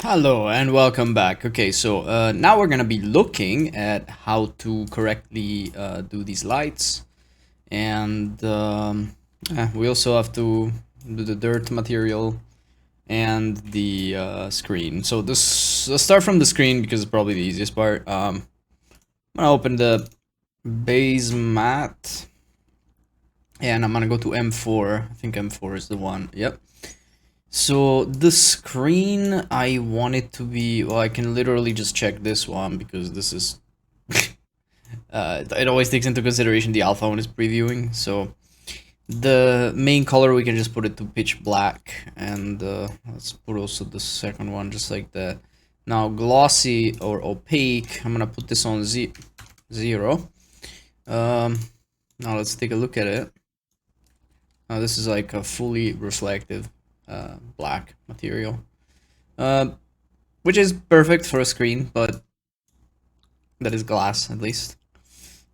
Hello and welcome back. Okay, so now we're gonna be looking at how to correctly do these lights, and we also have to do the dirt material and the screen. So let's start from the screen because it's probably the easiest part. I'm gonna open the base mat, and I'm gonna go to M4. I think M4 is the one. Yep. So the screen, I want it to be, well, I can literally just check this one because this is, it always takes into consideration the alpha when it's previewing. So the main color, we can just put it to pitch black, and let's put also the second one just like that. Now glossy or opaque, I'm gonna put this on 0. Now let's take a look at it. Now this is like a fully reflective black material, which is perfect for a screen, but that is glass at least.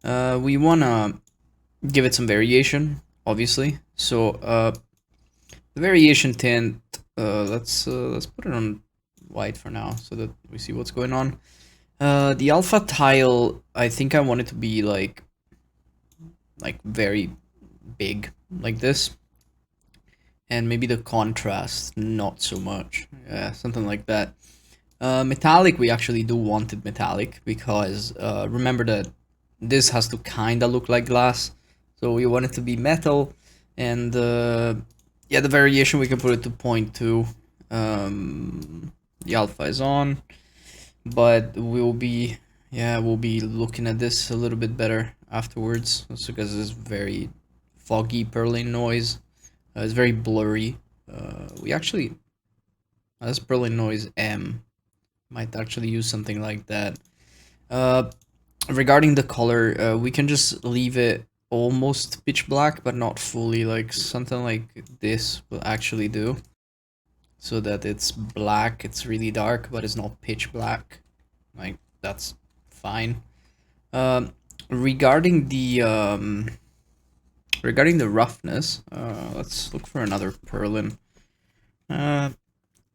We want to give it some variation, obviously. So the variation tint, let's put it on white for now so that we see what's going on. The alpha tile, I think I want it to be like very big, like this. And maybe the contrast, not so much. Yeah, something like that. Metallic, we actually do want it metallic because remember that this has to kind of look like glass. So we want it to be metal. And yeah, the variation, we can put it to 0.2. The alpha is on. But we'll be looking at this a little bit better afterwards. Also because it's very foggy purling noise. It's very blurry. We actually, this Berlin noise M might actually use something like that. Regarding the color, we can just leave it almost pitch black, but not fully. Like something like this will actually do, so that it's black. It's really dark, but it's not pitch black. Like that's fine. Regarding the roughness, let's look for another purlin.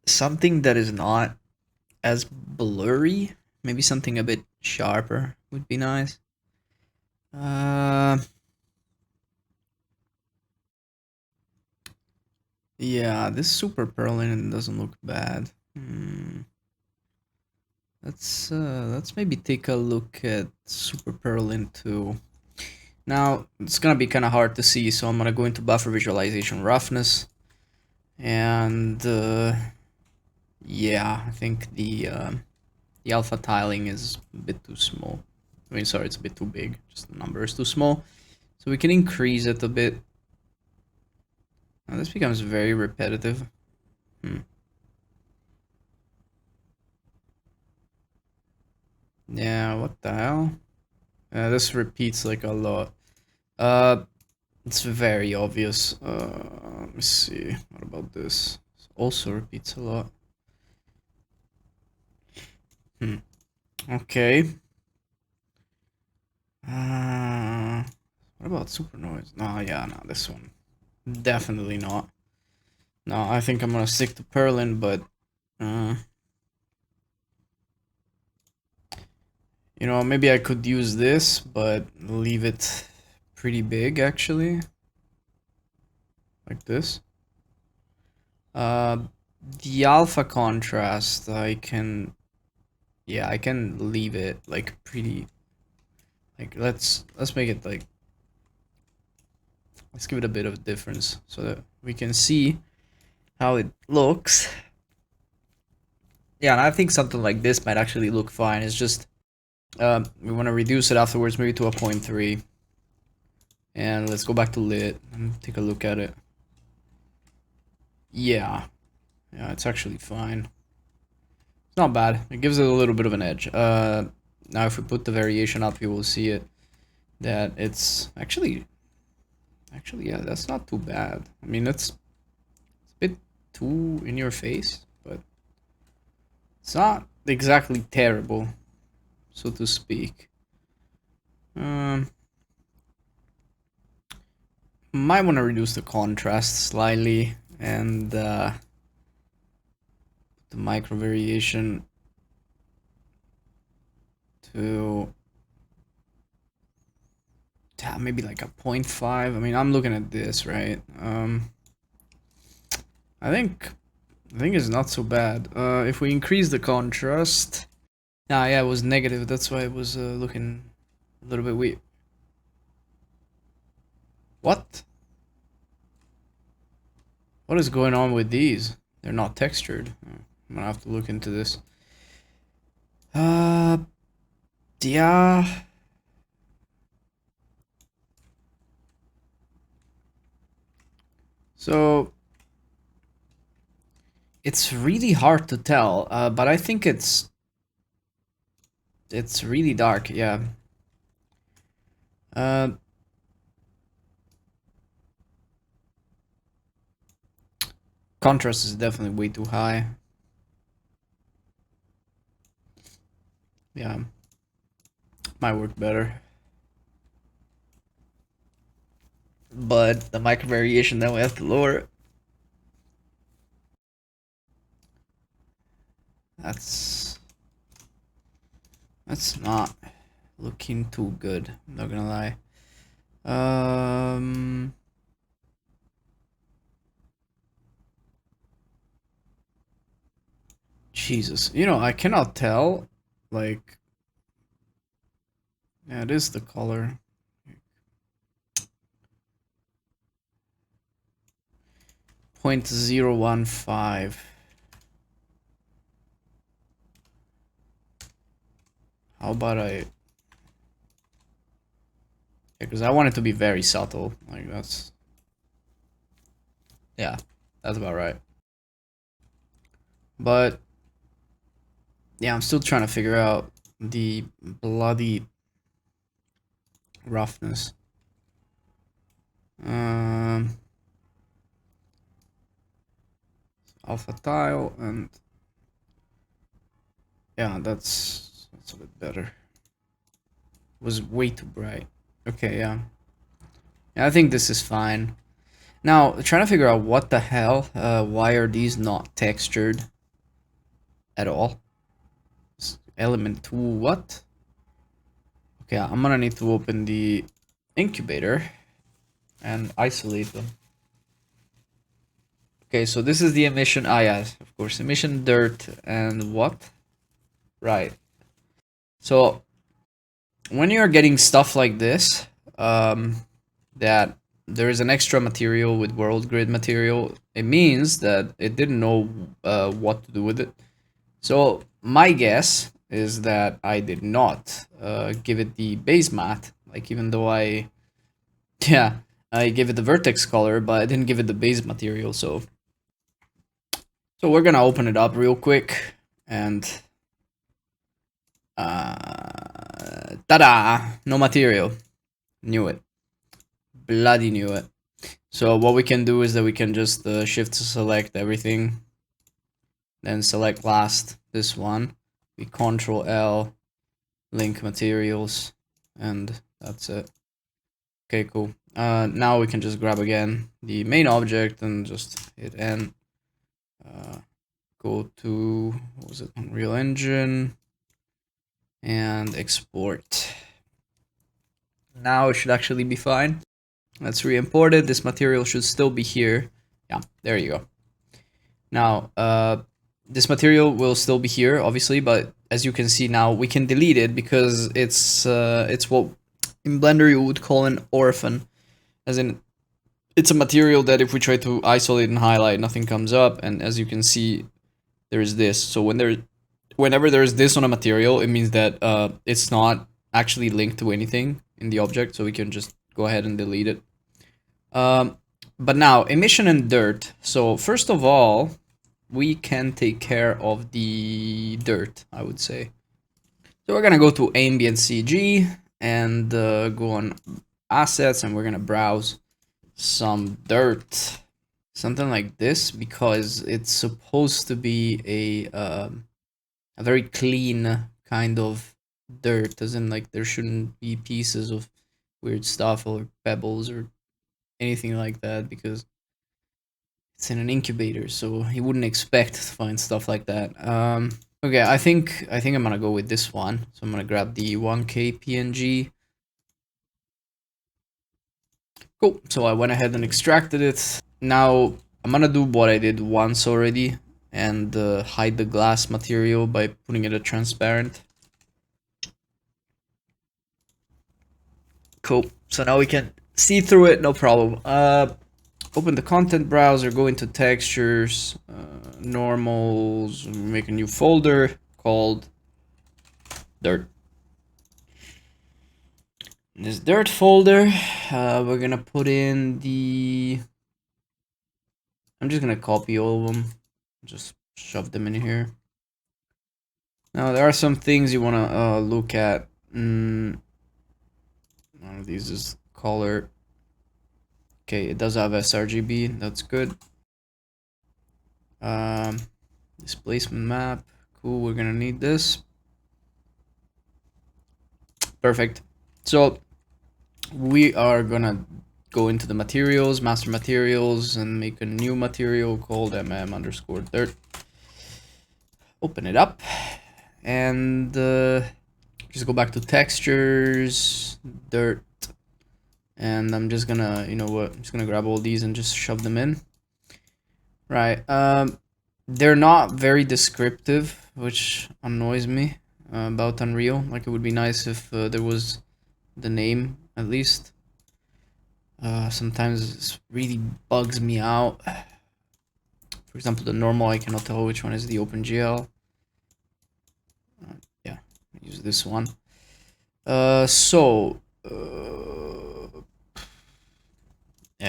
Something that is not as blurry. Maybe something a bit sharper would be nice. Yeah, this super purlin doesn't look bad. Let's maybe take a look at super purlin too. Now it's gonna be kind of hard to see, so I'm gonna go into buffer visualization roughness, and yeah, I think the alpha tiling is a bit too small. I mean, sorry, it's a bit too big. Just the number is too small. So we can increase it a bit. Now this becomes very repetitive. Yeah, what the hell? This repeats like a lot. It's very obvious. Let me see. What about this? This also repeats a lot. Okay. What about super noise? No, yeah, no, this one. Definitely not. No, I think I'm gonna stick to purlin, but you know, maybe I could use this, but leave it pretty big actually. Like this. The alpha contrast, I can leave it like pretty, like let's make it like, let's give it a bit of difference so that we can see how it looks. Yeah, and I think something like this might actually look fine. It's just we want to reduce it afterwards, maybe to a 0.3. And let's go back to lit and take a look at it. Yeah, it's actually fine. It's not bad. It gives it a little bit of an edge. Now if we put the variation up, you will see it that it's actually yeah, that's not too bad. I mean, it's a bit too in your face, but it's not exactly terrible, so to speak. Might want to reduce the contrast slightly and put the micro variation to maybe like a 0.5. I mean, I'm looking at this, right? I think it's not so bad. If we increase the contrast, yeah, it was negative. That's why it was looking a little bit weird. What? What is going on with these? They're not textured. I'm gonna have to look into this. Yeah. So it's really hard to tell, but I think it's really dark. Yeah. Contrast is definitely way too high. Yeah, might work better. But the micro variation, then we have to lower it. That's not looking too good. I'm not gonna lie. Jesus, you know, I cannot tell. Like, yeah, it is the color. 0.015. How about I? Because I want it to be very subtle. Like that's, yeah, that's about right. But yeah, I'm still trying to figure out the bloody roughness. Alpha tile, and yeah, that's a bit better. It was way too bright. Okay, yeah. Yeah, I think this is fine. Now, trying to figure out what the hell, why are these not textured at all? Element 2, what? Okay, I'm gonna need to open the incubator and isolate them. Okay, so this is the emission. Ah, yes, of course, emission dirt and what? Right. So when you're getting stuff like this, that there is an extra material with world grid material, it means that it didn't know what to do with it. So my guess is that I did not give it the base matte, like even though yeah, I gave it the vertex color, but I didn't give it the base material. So we're gonna open it up real quick and ta-da! No material. Knew it. Bloody knew it. So what we can do is that we can just shift to select everything, then select last this one. We Control L, link materials, and that's it. Okay, cool. Now we can just grab again the main object and just hit N. Go to, what was it, Unreal Engine, and export. Now it should actually be fine. Let's re-import it. This material should still be here. Yeah, there you go. Now, this material will still be here, obviously, but as you can see now, we can delete it because it's what in Blender you would call an orphan, as in it's a material that if we try to isolate and highlight, nothing comes up, and as you can see, there's this. So whenever there's this on a material, it means that it's not actually linked to anything in the object, so we can just go ahead and delete it. But now, emission and dirt. So first of all, we can take care of the dirt, I would say. So we're gonna go to ambient CG and go on assets, and we're gonna browse some dirt, something like this, because it's supposed to be a very clean kind of dirt, as in like there shouldn't be pieces of weird stuff or pebbles or anything like that, because it's in an incubator, so he wouldn't expect to find stuff like that. Okay, I think I'm gonna go with this one. So I'm gonna grab the 1K PNG. Cool. So I went ahead and extracted it. Now I'm gonna do what I did once already and hide the glass material by putting it a transparent. Cool. So now we can see through it, no problem. Open the content browser, go into textures, normals, make a new folder called dirt. In this dirt folder, we're gonna put in the... I'm just gonna copy all of them, just shove them in here. Now there are some things you wanna look at. One of these is color. Okay, it does have sRGB, that's good. Displacement map, cool, we're gonna need this. Perfect. So we are gonna go into the materials, master materials, and make a new material called mm_dirt. Open it up and just go back to textures, dirt, and I'm just gonna, you know what, I'm just gonna grab all these and just shove them in. Right, they're not very descriptive, which annoys me about Unreal. Like, it would be nice if there was the name at least. Sometimes it really bugs me out. For example, the normal, I cannot tell which one is the OpenGL. Yeah, use this one. Yeah,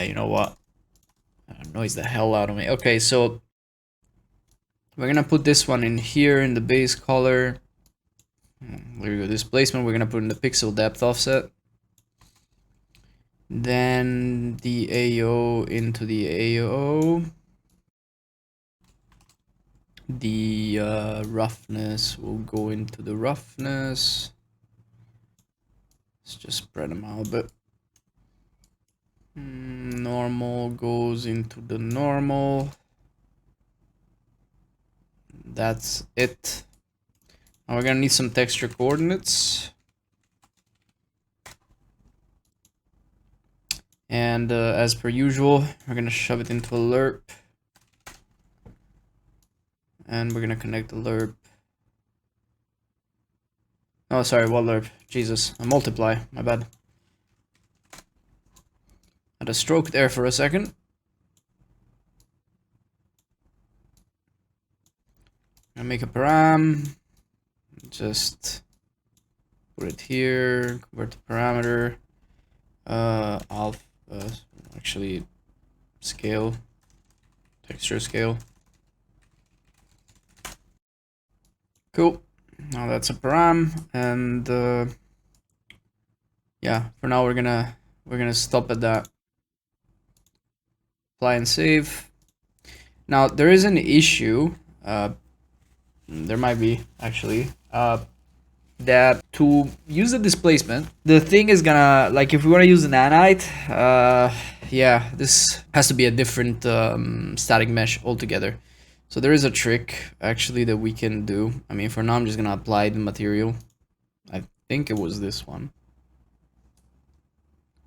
you know what? That annoys the hell out of me. Okay, so we're gonna put this one in here in the base color. There we go. Displacement, we're gonna put in the pixel depth offset. Then the AO into the AO. The roughness will go into the roughness. Let's just spread them out a bit. Normal goes into the normal. That's it. Now we're gonna need some texture coordinates. And as per usual, we're gonna shove it into a lerp. And we're gonna connect the lerp. Oh, sorry, what lerp? Jesus, a multiply, my bad. Had a stroke there for a second. I'll make a param. Just put it here, convert to parameter. Actually scale, texture scale. Cool. Now that's a param, and yeah, for now we're gonna stop at that. Apply and save. Now there is an issue. There might be actually. That to use the displacement, the thing is gonna, like, if we want to use an Nanite, yeah, this has to be a different static mesh altogether. So there is a trick actually that we can do. I mean, for now I'm just gonna apply the material. I think it was this one.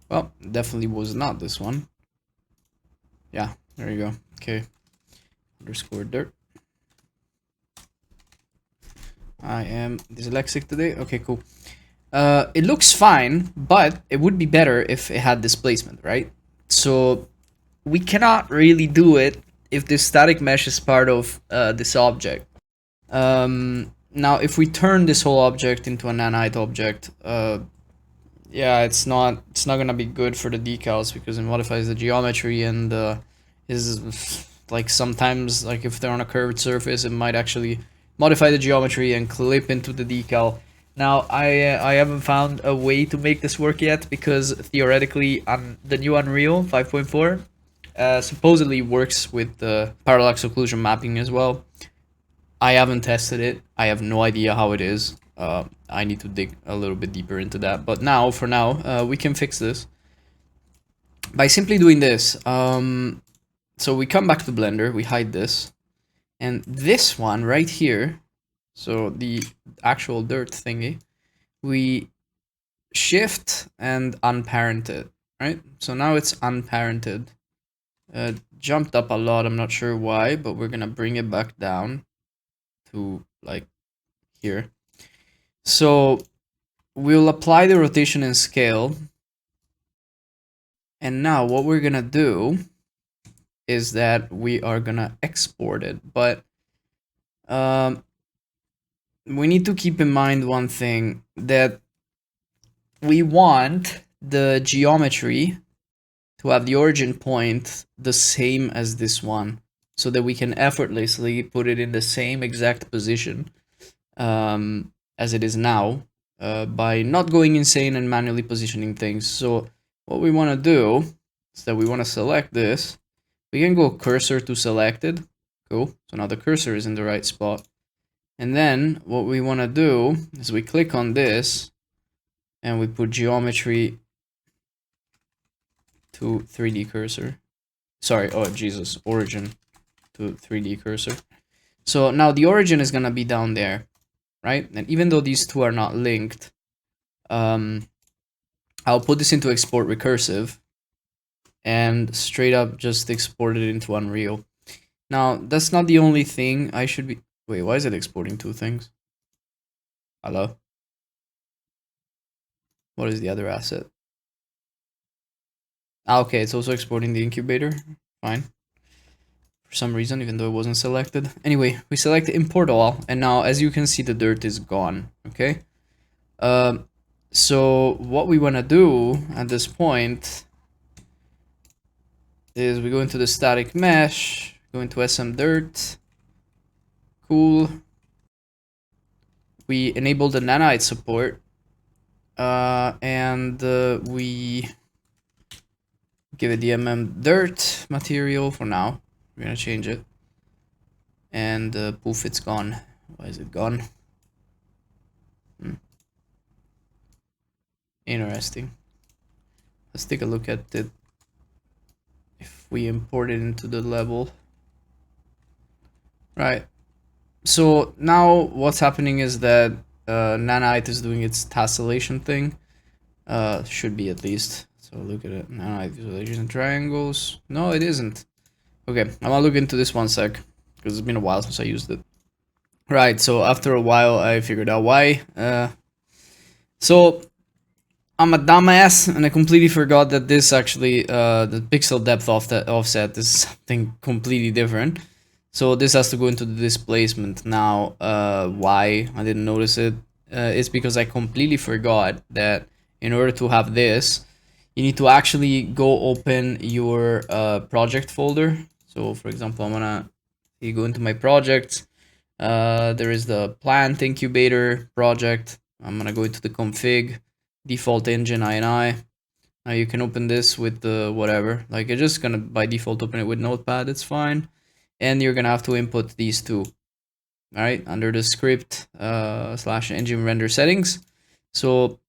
Well, definitely was not this one. Yeah, there you go. Okay, underscore dirt. I am dyslexic today. Okay, cool. It looks fine, but it would be better if it had displacement, right? So we cannot really do it if this static mesh is part of this object. Now, if we turn this whole object into a Nanite object, yeah, it's not gonna be good for the decals because it modifies the geometry and is like sometimes, like if they're on a curved surface, it might actually modify the geometry and clip into the decal. Now, I haven't found a way to make this work yet because theoretically on the new Unreal 5.4 supposedly works with the parallax occlusion mapping as well. I haven't tested it. I have no idea how it is. I need to dig a little bit deeper into that. But now, for now, we can fix this by simply doing this. So we come back to Blender, we hide this, and this one right here, so the actual dirt thingy, we shift and unparent it, right? So now it's unparented. Jumped up a lot, I'm not sure why, but we're gonna bring it back down to like here. So we'll apply the rotation and scale. And now what we're gonna do is that we are gonna export it, but we need to keep in mind one thing, that we want the geometry to have the origin point the same as this one, so that we can effortlessly put it in the same exact position as it is now, by not going insane and manually positioning things. So what we want to do is that we want to select this. We can go cursor to selected. Cool. So now the cursor is in the right spot. And then what we want to do is we click on this and we put geometry to 3D cursor. Sorry, oh Jesus, origin to 3D cursor. So now the origin is gonna be down there, right? And even though these two are not linked, I'll put this into export recursive and straight up just export it into Unreal. Now that's not the only thing I should be. Wait, why is it exporting two things? Hello? What is the other asset? Ah, okay, it's also exporting the incubator. Fine. For some reason, even though it wasn't selected. Anyway, we select import all, and now as you can see, the dirt is gone. Okay. So what we want to do at this point is we go into the static mesh, go into SM dirt. Cool. We enable the nanite support, and we give it the dirt material for now. We're gonna change it, and poof, it's gone. Why is it gone? Interesting. Let's take a look at it. If we import it into the level, right? So now what's happening is that Nanite is doing its tessellation thing. Should be at least. So look at it. Nanite visualization triangles. No, it isn't. Okay, I'm gonna look into this one sec, because it's been a while since I used it. Right, so after a while I figured out why. So I'm a dumbass and I completely forgot that this actually, the pixel depth offset is something completely different. So this has to go into the displacement. Now, why I didn't notice it, it's because I completely forgot that in order to have this, you need to actually go open your project folder. So for example, you go into my projects, there is the plant incubator project. I'm gonna go into the config, default Engine.ini. Now you can open this with the whatever, like you're just gonna by default open it with Notepad, it's fine. And you're gonna have to input these two, all right, under the script / engine render settings. So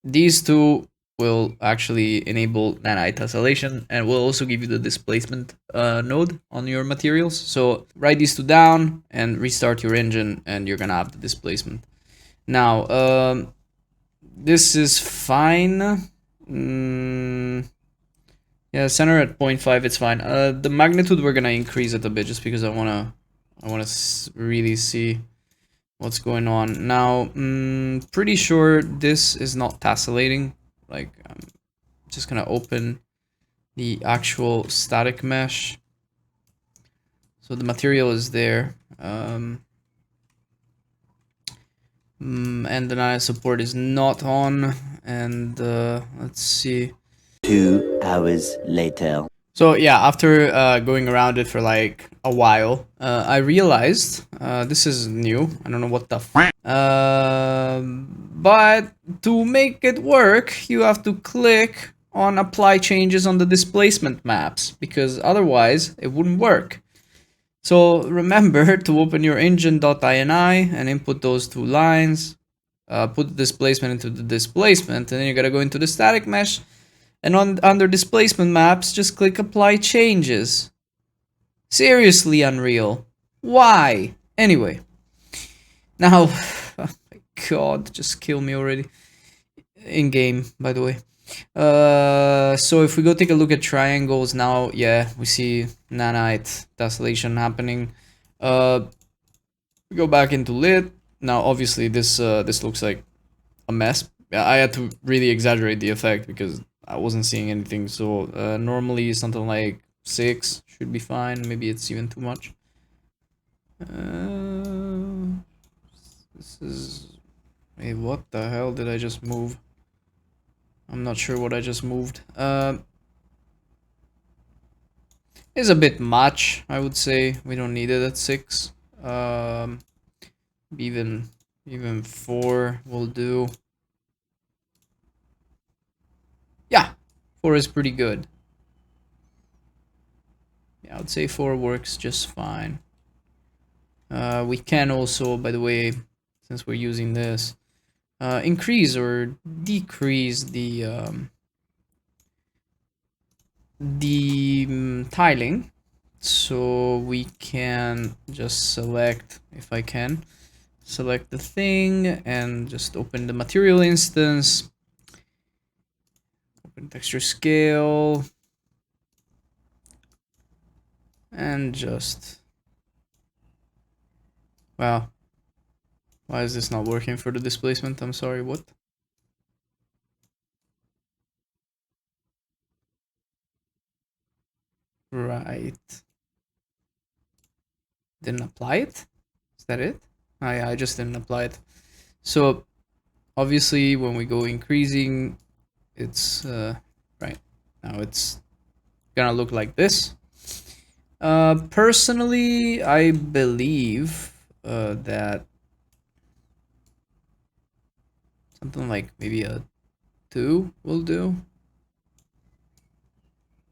these two will actually enable Nanite.Tessellation and will also give you the displacement node on your materials. So write these two down and restart your engine and you're gonna have the displacement. Now, this is fine. Yeah, center at 0.5, it's fine. The magnitude, we're gonna increase it a bit just because I wanna really see what's going on. Now, pretty sure this is not tessellating. Like, I'm just gonna open the actual static mesh. So the material is there. And the Nanite support is not on. And let's see. 2 hours later. So yeah, after going around it for like a while, I realized this is new. I don't know what the but to make it work, you have to click on apply changes on the displacement maps, because otherwise it wouldn't work. So remember to open your Engine.ini and input those two lines, put the displacement into the displacement, and then you gotta go into the static mesh. And under displacement maps, just click apply changes. Seriously, Unreal. Why? Anyway. Now, oh my god, just kill me already. In game, by the way. So if we go take a look at triangles now, yeah, we see r.Nanite.Tessellation happening. We go back into lit. Now, obviously, this looks like a mess. Yeah, I had to really exaggerate the effect because I wasn't seeing anything. So normally something like 6 should be fine. Maybe it's even too much. This is... Wait, what the hell did I just move? I'm not sure what I just moved. It's a bit much, I would say. We don't need it at 6. Even 4 will do. Yeah, 4 is pretty good. Yeah, I would say 4 works just fine. We can also, by the way, since we're using this, increase or decrease the tiling. So we can just select, if I can, select the thing and just open the material instance, open texture scale, and just, wow, why is this not working for the displacement? I'm sorry, what? Right. Didn't apply it? Is that it? Oh yeah, I just didn't apply it. So obviously when we go increasing, it's right now it's gonna look like this. Personally, I believe that something like maybe a 2 will do.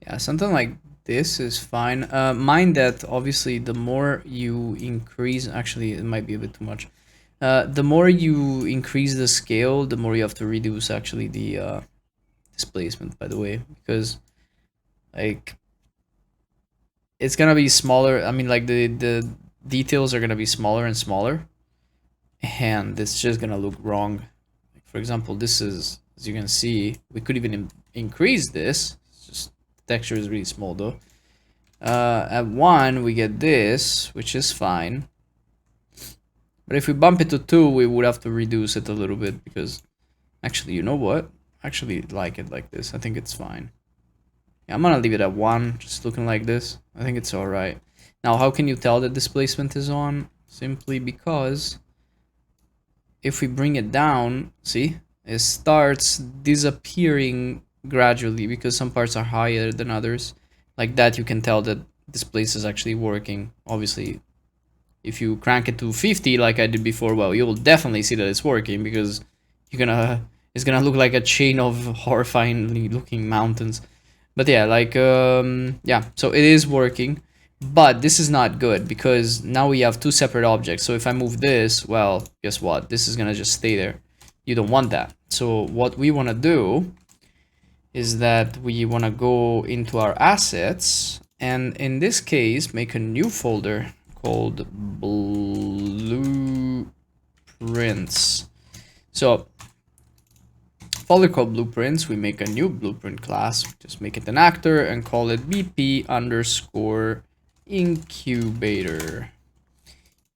Yeah, something like this is fine. Mind that obviously the more you increase, actually it might be a bit too much. The more you increase the scale, the more you have to reduce actually the displacement, by the way, because like it's gonna be smaller. I mean, like the details are gonna be smaller and smaller, and it's just gonna look wrong. Like, for example, this is, as you can see, we could even increase this. It's just the texture is really small though. At 1 we get this, which is fine. But if we bump it to 2, we would have to reduce it a little bit because, actually, you know what? I actually like it like this. I think it's fine. Yeah, I'm gonna leave it at 1, just looking like this. I think it's alright. Now, how can you tell that displacement is on? Simply because if we bring it down, see, it starts disappearing gradually because some parts are higher than others. Like that, you can tell that displace is actually working. Obviously, if you crank it to 50 like I did before, well, you'll definitely see that it's working because it's gonna look like a chain of horrifyingly looking mountains. But yeah, like yeah, so it is working, but this is not good because now we have 2 separate objects. So if I move this, well, guess what? This is gonna just stay there. You don't want that. So what we want to do is that we want to go into our assets and in this case make a new folder called blueprints. So folder called blueprints, we make a new blueprint class, just make it an actor and call it bp underscore incubator,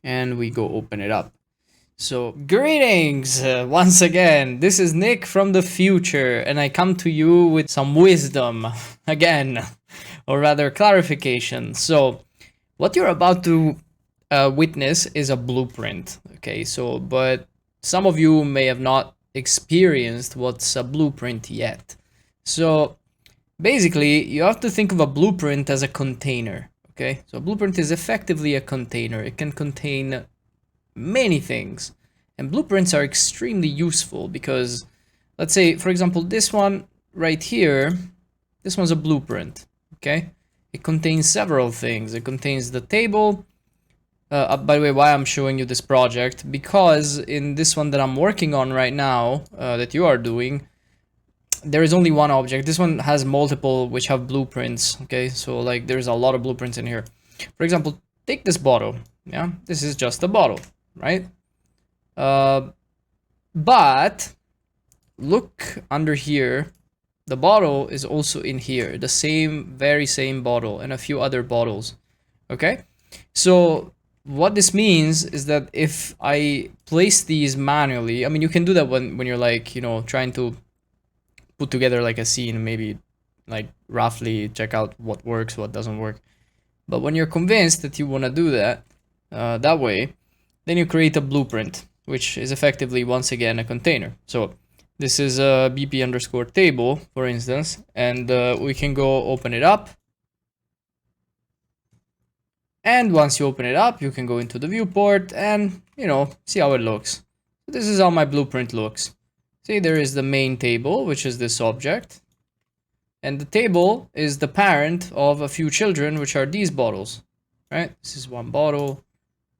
and we go open it up. So greetings once again, this is Nick from the future and I come to you with some wisdom again, or rather clarification. So what you're about to witness is a blueprint, okay? So, but some of you may have not experienced what's a blueprint yet. So basically, you have to think of a blueprint as a container, okay? So a blueprint is effectively a container. It can contain many things, and blueprints are extremely useful because, let's say, for example, this one right here, this one's a blueprint, okay? It contains several things. It contains the table. By the way, why I'm showing you this project, because in this one that I'm working on right now, that you are doing, there is only one object. This one has multiple which have blueprints, okay? So like there's a lot of blueprints in here. For example, take this bottle. Yeah, this is just a bottle, right? But look under here. The bottle is also in here, the same, very same bottle, and a few other bottles. Okay, so what this means is that if I place these manually, I mean, you can do that when you're like, you know, trying to put together like a scene, maybe like roughly check out what works, what doesn't work. But when you're convinced that you want to do that that way, then you create a blueprint, which is effectively, once again, a container. So this is a bp underscore table, for instance, and we can go open it up. And once you open it up, you can go into the viewport and, you know, see how it looks. This is how my blueprint looks. See, there is the main table, which is this object. And the table is the parent of a few children, which are these bottles, right? This is one bottle,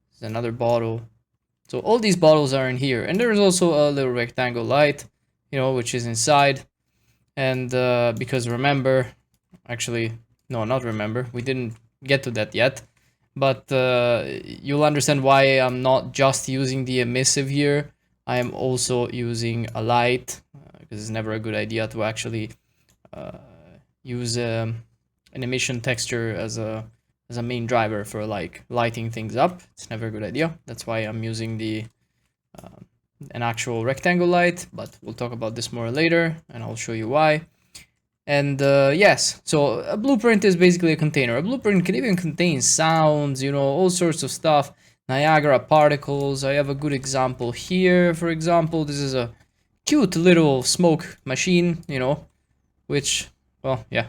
this is another bottle. So all these bottles are in here. And there is also a little rectangle light, you know, which is inside. And because remember, actually, no, not remember, we didn't get to that yet. But you'll understand why I'm not just using the emissive here. I am also using a light, because it's never a good idea to actually use an emission texture as a main driver for like lighting things up. It's never a good idea. That's why I'm using the an actual rectangle light, but we'll talk about this more later and I'll show you why. And yes, so a blueprint is basically a container. A blueprint can even contain sounds, you know, all sorts of stuff. Niagara particles. I have a good example here. For example, this is a cute little smoke machine, you know, which, well, yeah,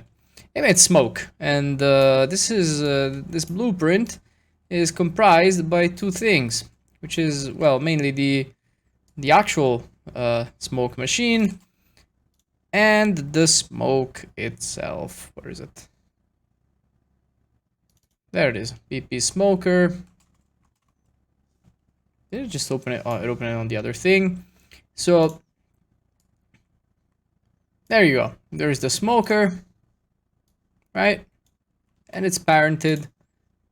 it made smoke. And this blueprint is comprised by two things, which is, well, mainly the actual smoke machine and the smoke itself. Where is it? There it is. BP smoker. Did it just open it? Oh, it opened it on the other thing. So there you go. There's the smoker, right? And it's parented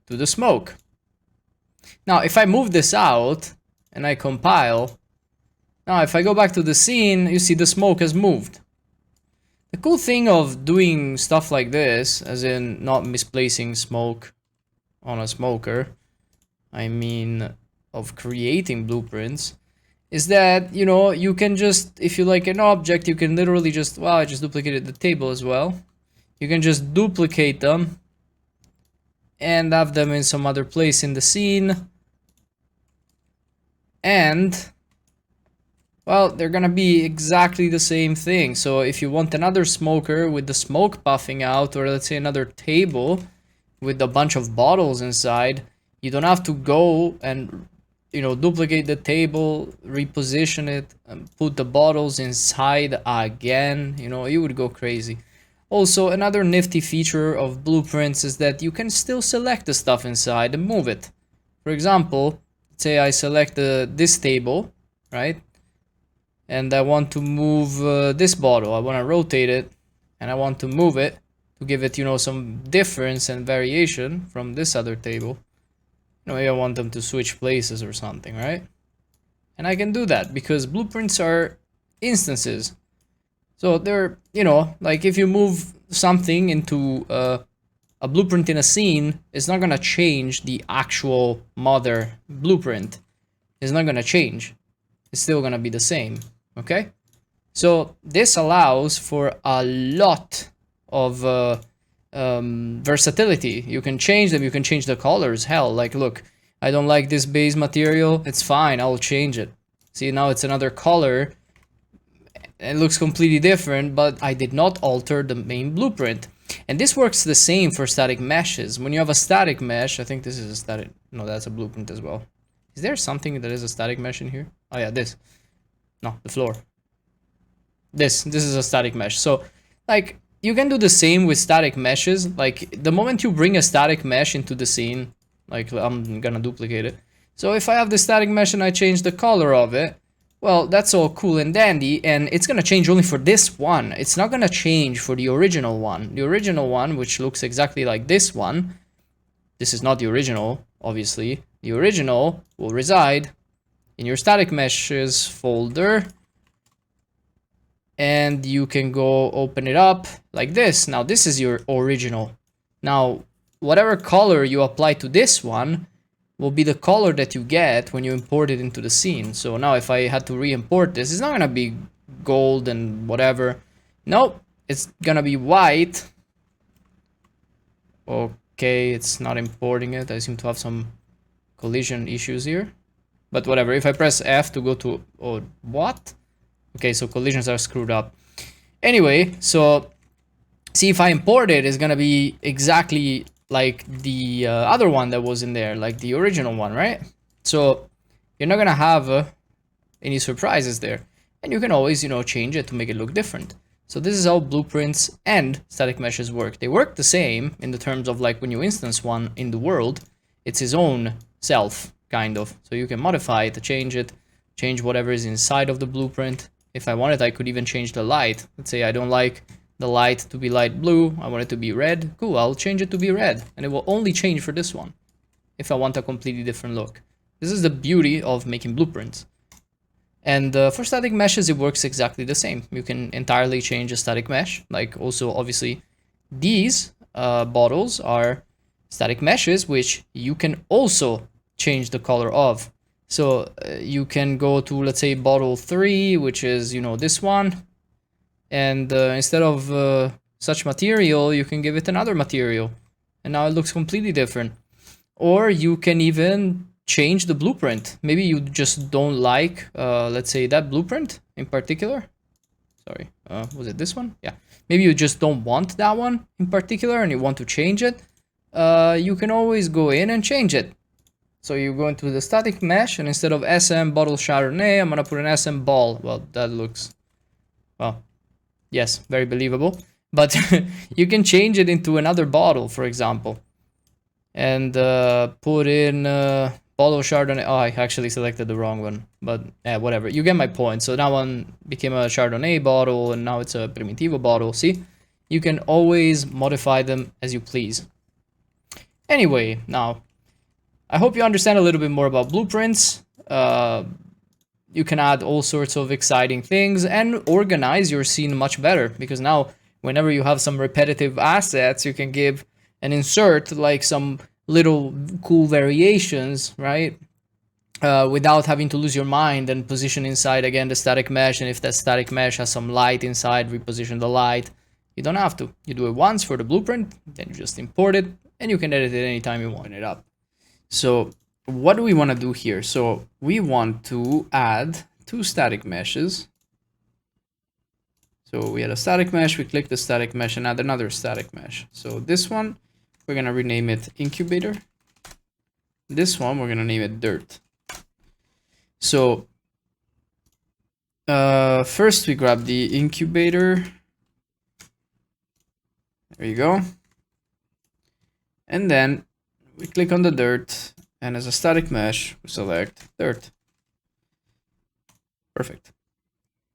to the smoke. Now, if I move this out and I compile, now if I go back to the scene, you see the smoke has moved. The cool thing of doing stuff like this, as in not misplacing smoke on a smoker, I mean of creating blueprints, is that, you know, you can just, if you like an object, you can literally just, well, I just duplicated the table as well. You can just duplicate them and have them in some other place in the scene. And, well, they're gonna be exactly the same thing. So if you want another smoker with the smoke puffing out, or let's say another table with a bunch of bottles inside, you don't have to go and, you know, duplicate the table, reposition it, and put the bottles inside again. You know, you would go crazy. Also, another nifty feature of blueprints is that you can still select the stuff inside and move it. For example, let's say I select this table, right? And I want to move this bottle. I want to rotate it and I want to move it to give it, you know, some difference and variation from this other table. You know, maybe I want them to switch places or something, right? And I can do that because blueprints are instances. So they're, you know, like if you move something into a blueprint in a scene, it's not gonna change the actual mother blueprint. It's not gonna change. It's still gonna be the same, okay? So this allows for a lot of versatility. You can change them, you can change the colors. Hell, like look, I don't like this base material, it's fine, I'll change it. See, now it's another color. It looks completely different, but I did not alter the main blueprint. And this works the same for static meshes. When you have a static mesh, I think this is a static, no, that's a blueprint as well. Is there something that is a static mesh in here? Oh yeah, this. No, the floor. This is a static mesh. So, like, you can do the same with static meshes. Like, the moment you bring a static mesh into the scene, like, I'm gonna duplicate it. So if I have the static mesh and I change the color of it, well, that's all cool and dandy, and it's gonna change only for this one. It's not gonna change for the original one. The original one, which looks exactly like this one, this is not the original, obviously. The original will reside in your static meshes folder, and you can go open it up like this. Now this is your original. Now whatever color you apply to this one will be the color that you get when you import it into the scene. So now if I had to re-import this, it's not gonna be gold and whatever. Nope, it's gonna be white. Okay, it's not importing it. I seem to have some collision issues here. But whatever, if I press F to go to, oh, what? Okay, so collisions are screwed up. Anyway, so see, if I import it, it's gonna be exactly like the other one that was in there, like the original one, right? So you're not gonna have any surprises there. And you can always, you know, change it to make it look different. So this is how blueprints and static meshes work. They work the same in the terms of like when you instance one in the world, it's his own self, kind of. So you can modify it, change it, change whatever is inside of the blueprint. If I wanted, I could even change the light. Let's say I don't like the light to be light blue, I want it to be red. Cool, I'll change it to be red. And it will only change for this one if I want a completely different look. This is the beauty of making blueprints. And for static meshes, it works exactly the same. You can entirely change a static mesh. Like also, obviously, these bottles are static meshes, which you can also change the color of. So you can go to, let's say, bottle 3, which is, you know, this one. And instead of such material, you can give it another material. And now it looks completely different. Or you can even change the blueprint. Maybe you just don't like, let's say, that blueprint in particular. Sorry, was it this one? Yeah. Maybe you just don't want that one in particular and you want to change it. You can always go in and change it. So you go into the static mesh, and instead of SM bottle Chardonnay, I'm gonna put an SM ball. Well, that looks, well, yes, very believable. But you can change it into another bottle, for example, and put in bottle Chardonnay. Oh, I actually selected the wrong one, but whatever. You get my point. So that one became a Chardonnay bottle, and now it's a Primitivo bottle. See, you can always modify them as you please. Anyway, now, I hope you understand a little bit more about blueprints. You can add all sorts of exciting things and organize your scene much better, because now whenever you have some repetitive assets, you can give and insert like some little cool variations, right? Without having to lose your mind and position inside again the static mesh. And if that static mesh has some light inside, reposition the light. You don't have to. You do it once for the blueprint, then you just import it, and you can edit it anytime you want it up. So what do we want to do here? So we want to add 2 static meshes. So we had a static mesh, we click the static mesh and add another static mesh. So this one, we're going to rename it incubator. This one, we're going to name it dirt. So first we grab the incubator. There you go. And then we click on the dirt, and as a static mesh, we select dirt. Perfect.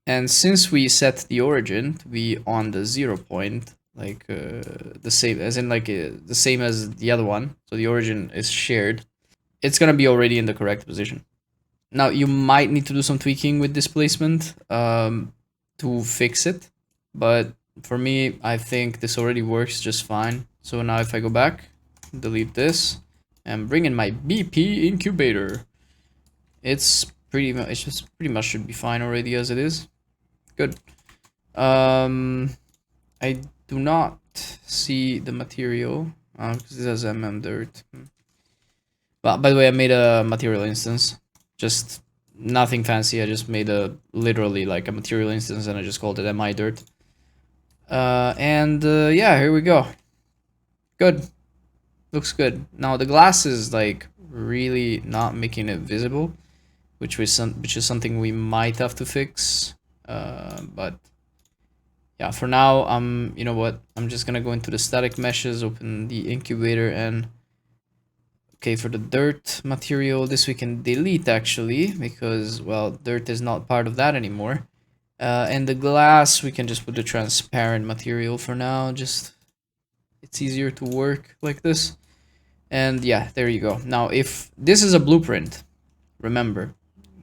And since we set the origin to be on the 0 point, like the same, as in like the same as the other one, so the origin is shared, it's gonna be already in the correct position. Now you might need to do some tweaking with displacement to fix it, but for me, I think this already works just fine. So now if I go back, delete this, and bring in my BP incubator, it's pretty much should be fine already as it is. Good. I do not see the material because this has dirt. But by the way, I made a material instance, just nothing fancy. I just made a literally like a material instance, and I just called it mi dirt. Yeah, here we go. Good. Looks good. Now the glass is like really not making it visible, which is something we might have to fix. But yeah, for now, you know what? I'm just gonna go into the static meshes, open the incubator, and okay, for the dirt material, this we can delete actually, because well, dirt is not part of that anymore. And the glass, we can just put the transparent material for now. Just it's easier to work like this. And yeah, there you go. Now, if this is a blueprint, remember,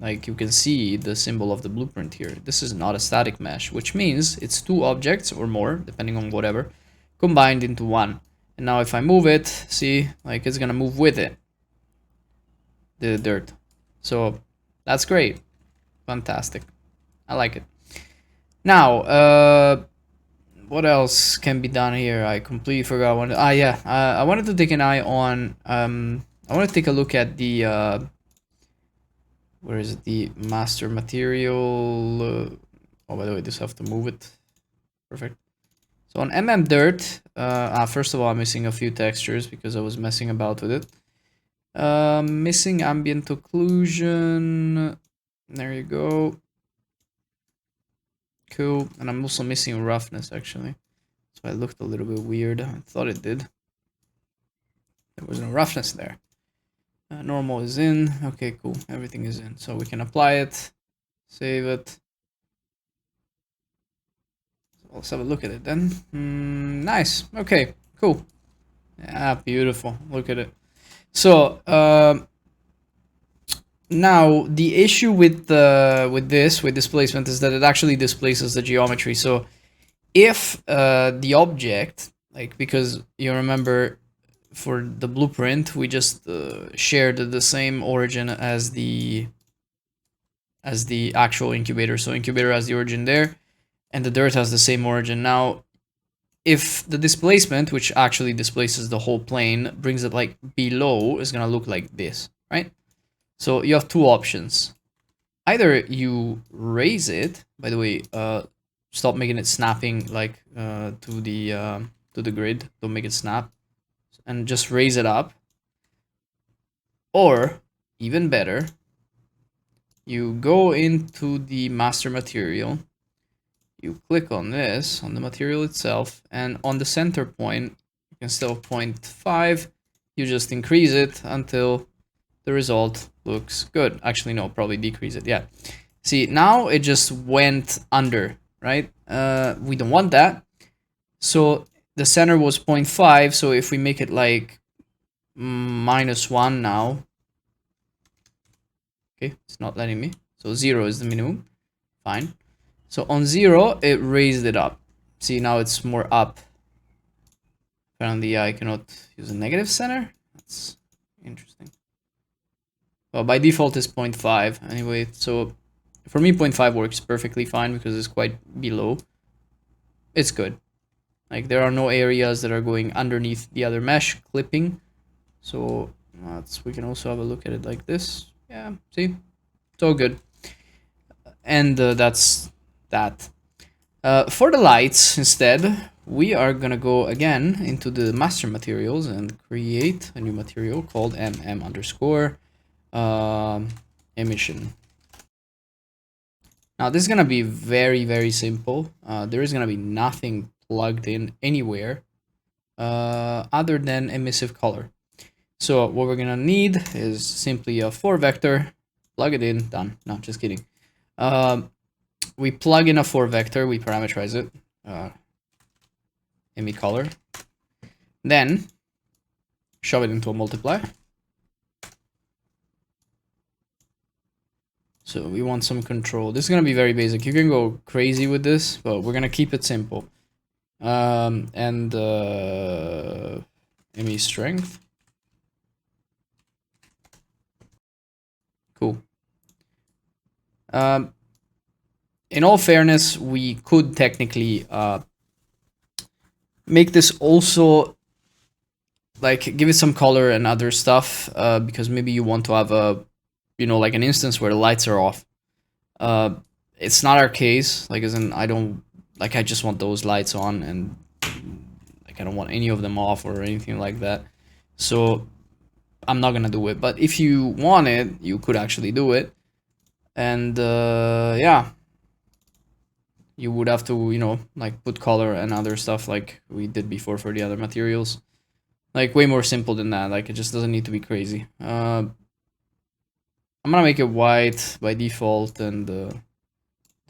like you can see the symbol of the blueprint here. This is not a static mesh, which means it's two objects or more, depending on whatever, combined into one. And now if I move it, see, like it's gonna move with it, the dirt. So that's great. Fantastic. I like it. Now, what else can be done here? I completely forgot one. Yeah, I wanted to take an eye on, I want to take a look at the, where is it? The master material. Oh, by the way, just have to move it. Perfect. So on Dirt, first of all, I'm missing a few textures because I was messing about with it. Missing ambient occlusion. There you go. Cool. And I'm also missing roughness, actually. So it looked a little bit weird. I thought it did. There was no roughness there. Normal is in. Okay, cool. Everything is in. So we can apply it. Save it. So let's have a look at it then. Nice. Okay, cool. Yeah, beautiful. Look at it. So, now the issue with displacement is that it actually displaces the geometry. So if the object, like, because you remember for the blueprint we just shared the same origin as the actual incubator. So incubator has the origin there and the dirt has the same origin. Now if the displacement, which actually displaces the whole plane, brings it like below, is gonna look like this, right? So you have two options. Either you raise it, by the way, stop making it snapping like to the grid, don't make it snap, and just raise it up. Or even better, you go into the master material, you click on this, on the material itself, and on the center point, instead of 0.5, you just increase it until the result looks good. Actually, no, probably decrease it. Yeah. See, now it just went under, right? We don't want that. So the center was 0.5. So if we make it like -1 now, okay, it's not letting me. So 0 is the minimum. Fine. So on 0, it raised it up. See, now it's more up. Apparently, I cannot use a negative center. That's interesting. Well, by default is 0.5 anyway, so for me 0.5 works perfectly fine because it's quite below. It's good. Like there are no areas that are going underneath the other mesh clipping. So we can also have a look at it like this. Yeah, see? It's all good. And that's that. For the lights instead, we are gonna go again into the master materials and create a new material called Emission. Now this is gonna be very, very simple. There is gonna be nothing plugged in anywhere other than emissive color. So what we're gonna need is simply a 4 vector, plug it in, done. No, just kidding. We plug in a 4 vector, we parameterize it, emit color, then shove it into a multiply. So we want some control. This is gonna be very basic. You can go crazy with this, but we're gonna keep it simple. And emit strength. Cool. In all fairness, we could technically make this also like give it some color and other stuff because maybe you want to have a, you know, like an instance where the lights are off. It's not our case, like as in I just want those lights on and like I don't want any of them off or anything like that. So I'm not gonna do it, but if you want it, you could actually do it. And yeah, you would have to, you know, like put color and other stuff like we did before for the other materials. Like way more simple than that. Like it just doesn't need to be crazy. I'm gonna make it white by default and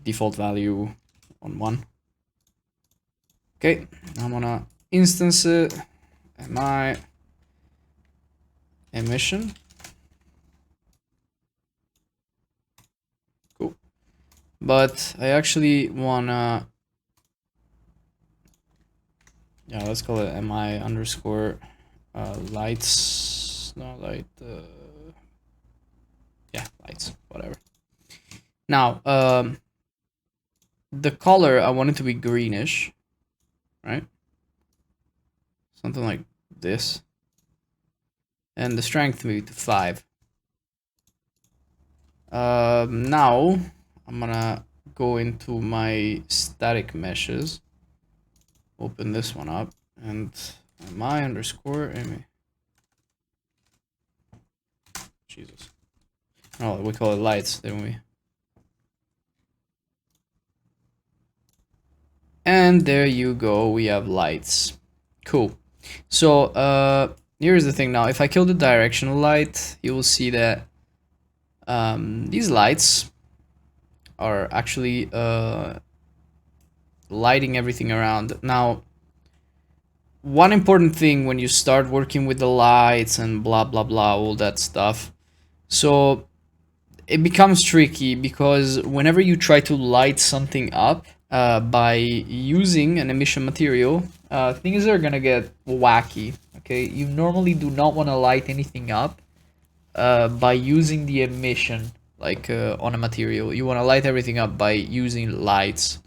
default value on 1. Okay, I'm gonna instance it. emission. Cool. But I actually wanna, yeah, let's call it mi underscore lights. No, light. Yeah, lights. Whatever. Now, the color I want it to be greenish, right? Something like this. And the strength maybe to 5. Now I'm gonna go into my static meshes, open this one up, and mi underscore mi. Jesus. Oh, we call it lights, didn't we? And there you go, we have lights. Cool. So here's the thing now. If I kill the directional light, you will see that these lights are actually lighting everything around. Now, one important thing when you start working with the lights and blah blah blah, all that stuff, so it becomes tricky because whenever you try to light something up by using an emission material, things are gonna get wacky. Okay, you normally do not want to light anything up by using the emission, like on a material. You want to light everything up by using lights,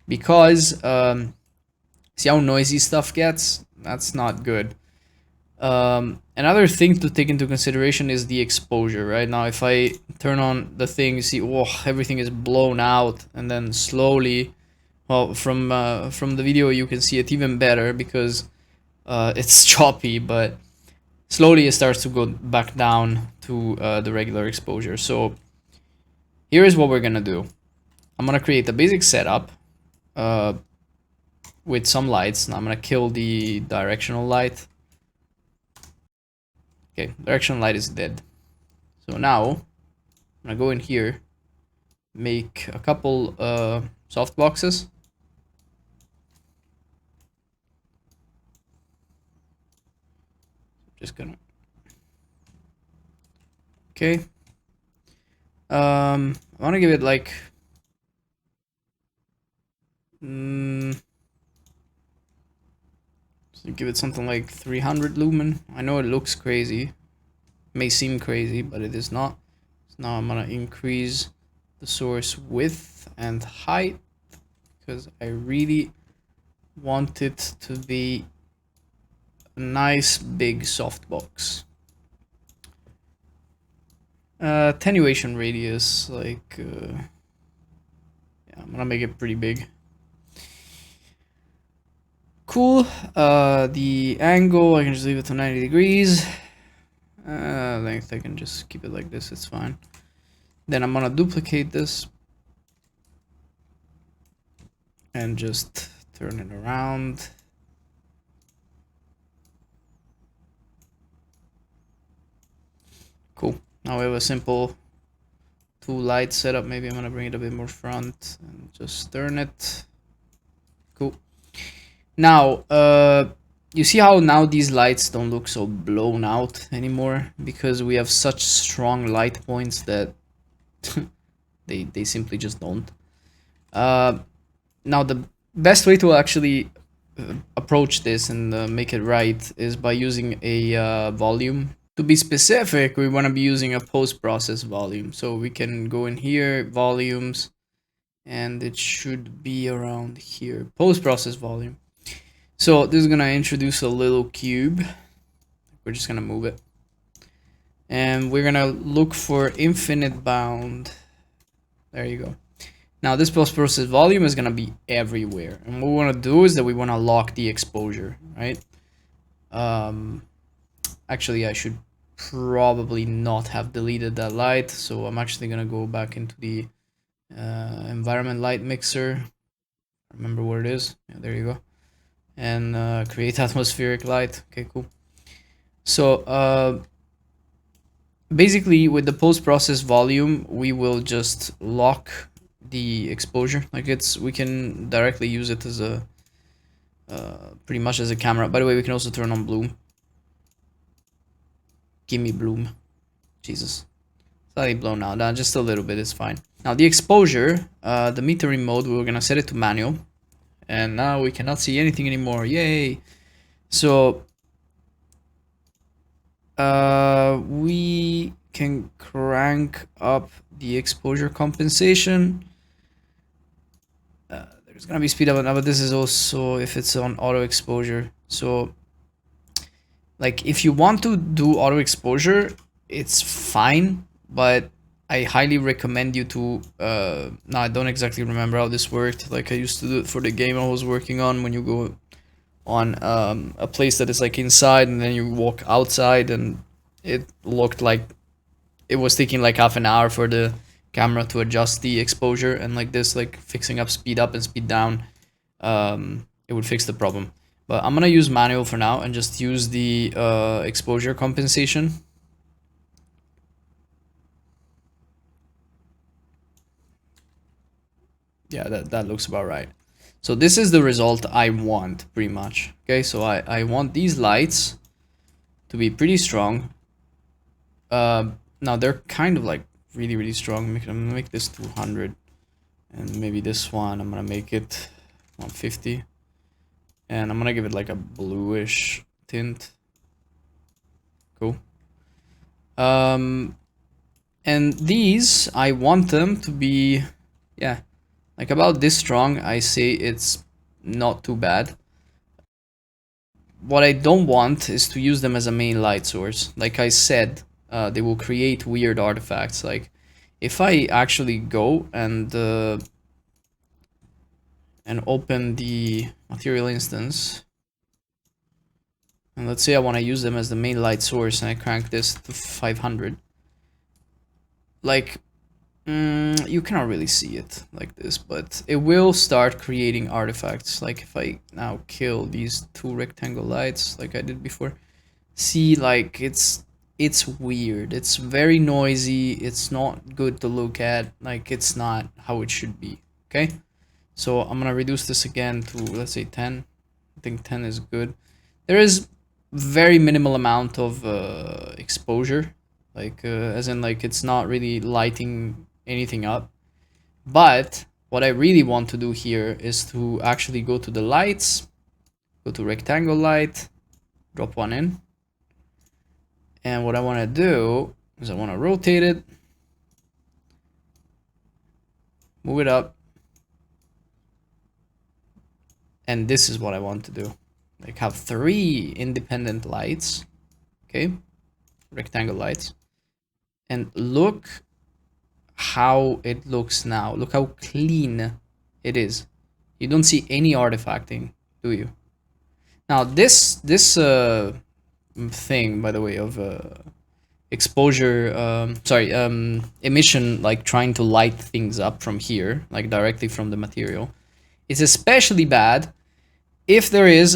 because see how noisy stuff gets? That's not good. Another thing to take into consideration is the exposure. Right now, if I turn on the thing, you see, oh, everything is blown out, and then slowly, well, from the video you can see it even better because it's choppy, but slowly it starts to go back down to the regular exposure. So here is what we're gonna do. I'm gonna create a basic setup with some lights. Now I'm gonna kill the directional light. Okay, directional light is dead. So now I'm gonna go in here, make a couple soft boxes. Just gonna, okay. I want to give it like so give it something like 300 lumen. I know it looks crazy, may seem crazy, but it is not. So now I'm gonna increase the source width and height because I really want it to be a nice big softbox. Attenuation radius, like yeah, I'm gonna make it pretty big. Cool. The angle, I can just leave it to 90 degrees. Length, I can just keep it like this, it's fine. Then I'm gonna duplicate this and just turn it around. Cool. Now we have a simple two light setup. Maybe I'm gonna bring it a bit more front and just turn it. Cool. Now, you see how now these lights don't look so blown out anymore because we have such strong light points that they simply just don't. Now the best way to actually approach this and make it right is by using a volume. To be specific, we want to be using a post-process volume. So we can go in here, volumes, and it should be around here, post-process volume. So this is gonna introduce a little cube. We're just gonna move it. And we're gonna look for infinite bound. There you go. Now this post-process volume is gonna be everywhere. And what we wanna do is that we wanna lock the exposure, right? Actually, I should probably not have deleted that light. So I'm actually gonna go back into the environment light mixer. Remember where it is? Yeah, there you go. And create atmospheric light. Okay, cool. So basically with the post-process volume, we will just lock the exposure. Like we can directly use it as a pretty much as a camera. By the way, we can also turn on bloom. Gimme bloom. Jesus. Slightly blown now. No, just a little bit is fine. Now the exposure, the metering mode, we're gonna set it to manual. And now we cannot see anything anymore. Yay! So we can crank up the exposure compensation. There's gonna be speed up, but this is also if it's on auto exposure. So like if you want to do auto exposure, it's fine, but I highly recommend you to now I don't exactly remember how this worked. Like I used to do it for the game I was working on, when you go on a place that is like inside and then you walk outside, and it looked like it was taking like half an hour for the camera to adjust the exposure, and like this, like fixing up speed up and speed down, it would fix the problem. But I'm gonna use manual for now and just use the exposure compensation. Yeah, that looks about right. So this is the result I want, pretty much. Okay, so I want these lights to be pretty strong. Now they're kind of like really strong. I'm gonna make this 200, and maybe this one I'm gonna make it 150, and I'm gonna give it like a bluish tint. Cool. And these I want them to be, yeah, like about this strong. I say it's not too bad. What I don't want is to use them as a main light source. Like I said, they will create weird artifacts. Like if I actually go and open the material instance, and let's say I want to use them as the main light source, and I crank this to 500, like you cannot really see it like this, but it will start creating artifacts. Like if I now kill these two rectangle lights like I did before, see, like it's weird, it's very noisy, it's not good to look at, like it's not how it should be. Okay, so I'm gonna reduce this again to, let's say, 10. I think 10 is good. There is very minimal amount of exposure, like as in like it's not really lighting anything up. But what I really want to do here is to actually go to the lights, go to rectangle light, drop one in, and what I want to do is I want to rotate it, move it up, and this is what I want to do. Like have 3 independent lights, okay, rectangle lights, and look how it looks now. Look how clean it is. You don't see any artifacting, do you? Now this thing, by the way, of exposure, emission, like trying to light things up from here, like directly from the material, is especially bad if there is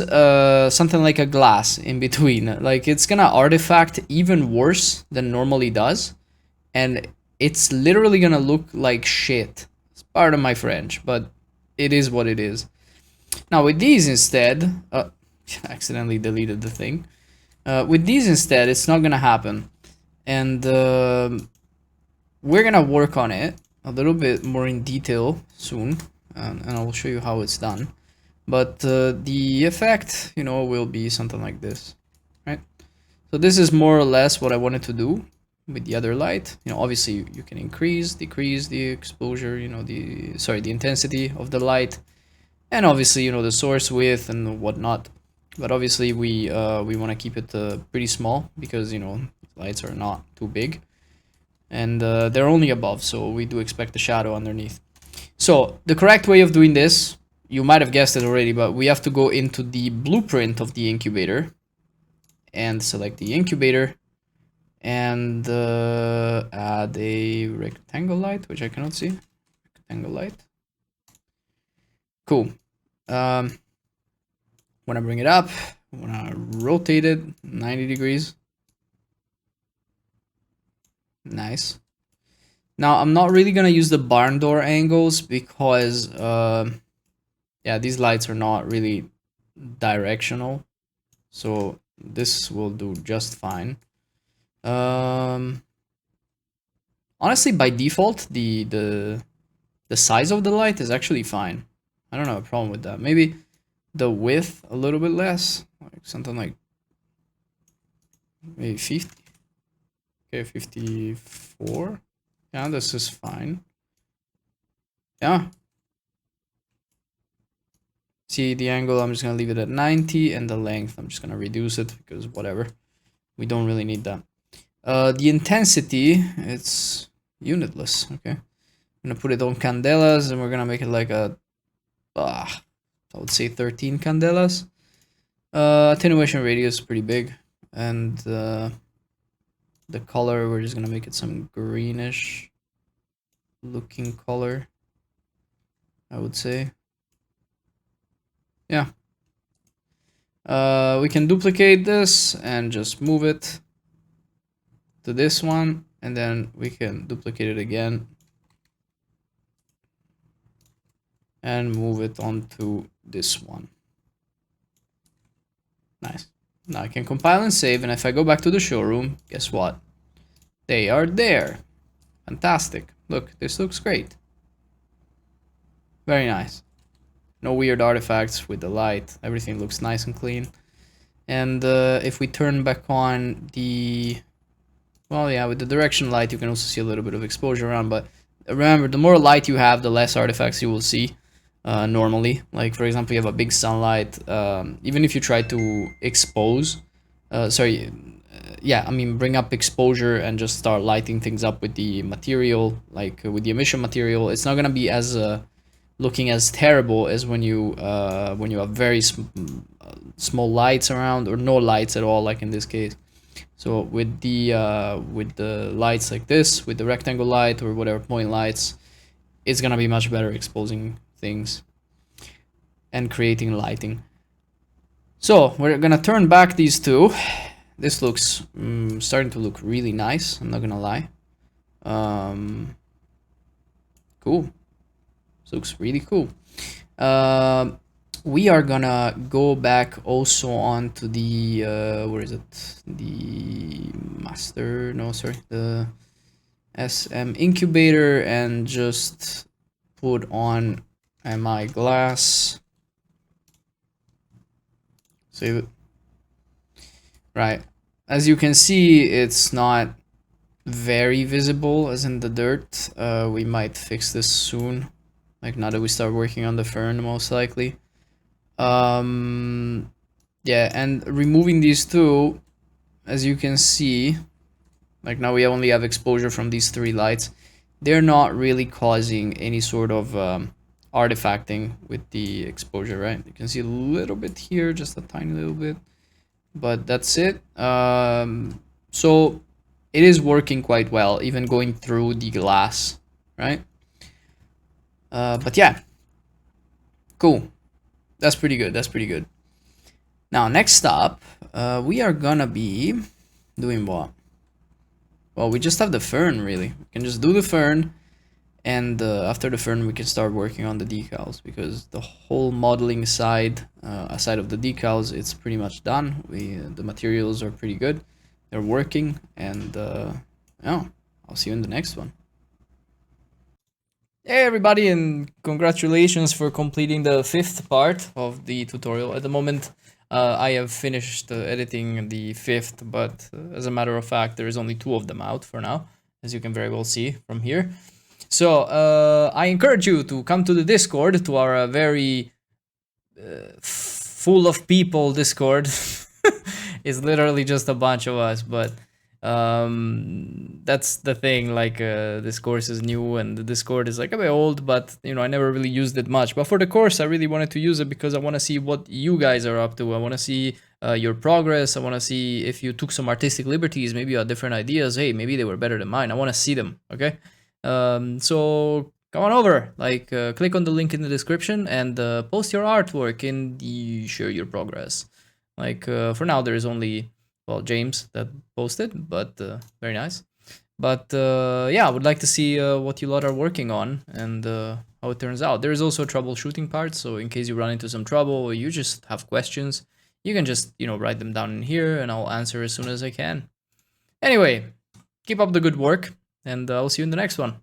something like a glass in between. Like it's gonna artifact even worse than normally does, and it's literally gonna look like shit. It's part of my French, but it is what it is. Now with these instead, accidentally deleted the thing. With these instead, it's not gonna happen, and we're gonna work on it a little bit more in detail soon, and I will show you how it's done. But the effect, you know, will be something like this, right? So this is more or less what I wanted to do with the other light. You know, obviously you can increase, decrease the exposure, you know, the intensity of the light, and obviously, you know, the source width and whatnot. But obviously we want to keep it pretty small, because, you know, lights are not too big, and they're only above, so we do expect the shadow underneath. So the correct way of doing this, you might have guessed it already, but we have to go into the blueprint of the incubator and select the incubator, and add a rectangle light, which I cannot see. Rectangle light. Cool. When I bring it up, I want to rotate it 90 degrees. Nice. Now I'm not really gonna use the barn door angles, because yeah, these lights are not really directional, so this will do just fine. Honestly, by default, the size of the light is actually fine. I don't have a problem with that. Maybe the width a little bit less, like something like maybe 50. Okay, 54. Yeah, this is fine. Yeah. See the angle, I'm just gonna leave it at 90, and the length, I'm just gonna reduce it because whatever. We don't really need that. The intensity, it's unitless. Okay. I'm gonna put it on candelas, and we're gonna make it like a, I would say 13 candelas. Attenuation radius is pretty big, and the color, we're just gonna make it some greenish looking color, I would say. Yeah. We can duplicate this and just move it to this one, and then we can duplicate it again and move it onto this one. Nice. Now I can compile and save, and if I go back to the showroom, guess what? They are there. Fantastic. Look, this looks great. Very nice. No weird artifacts with the light. Everything looks nice and clean. And if we turn back on the... Well, yeah, with the direction light, you can also see a little bit of exposure around, but remember, the more light you have, the less artifacts you will see normally. Like, for example, you have a big sunlight, even if you try to expose, bring up exposure and just start lighting things up with the material, like with the emission material, it's not gonna be as looking as terrible as when you have very small lights around, or no lights at all, like in this case. So with the lights like this, with the rectangle light or whatever point lights, it's gonna be much better exposing things and creating lighting. So we're gonna turn back these two. This looks starting to look really nice, I'm not gonna lie. Cool. This looks really cool. We are gonna go back also onto the where is it? The master, no, sorry, the SM incubator, and just put on my glass. Save it. Right. As you can see, it's not very visible, as in the dirt. We might fix this soon. Like, now that we start working on the fern, most likely. Yeah, and removing these two, as you can see, like now we only have exposure from these three lights. They're not really causing any sort of artifacting with the exposure, right? You can see a little bit here, just a tiny little bit, but that's it. So it is working quite well, even going through the glass, right? But yeah, cool. That's pretty good. That's pretty good. Now, next up, we are gonna be doing what? Well, we just have the fern, really. We can just do the fern, and after the fern, we can start working on the decals, because the whole modeling side, aside of the decals, it's pretty much done. The materials are pretty good. They're working, and yeah, I'll see you in the next one. Hey everybody, and congratulations for completing the 5th part of the tutorial. At the moment, I have finished editing the 5th, but as a matter of fact, there is only 2 of them out for now, as you can very well see from here. So I encourage you to come to the Discord, to our very full of people Discord. It's literally just a bunch of us, but that's the thing. Like this course is new, and the Discord is like a bit old, but you know, I never really used it much. But for the course, I really wanted to use it because I want to see what you guys are up to. I want to see your progress. I want to see if you took some artistic liberties, maybe you had different ideas. Hey, maybe they were better than mine. I want to see them. Okay. So come on over, like click on the link in the description and post your artwork in the share your progress. Like for now, there is only, well, James that posted, but very nice. But yeah, I would like to see what you lot are working on, and how it turns out. There is also a troubleshooting part, so in case you run into some trouble or you just have questions, you can just, you know, write them down in here and I'll answer as soon as I can. Anyway, keep up the good work, and I'll see you in the next one.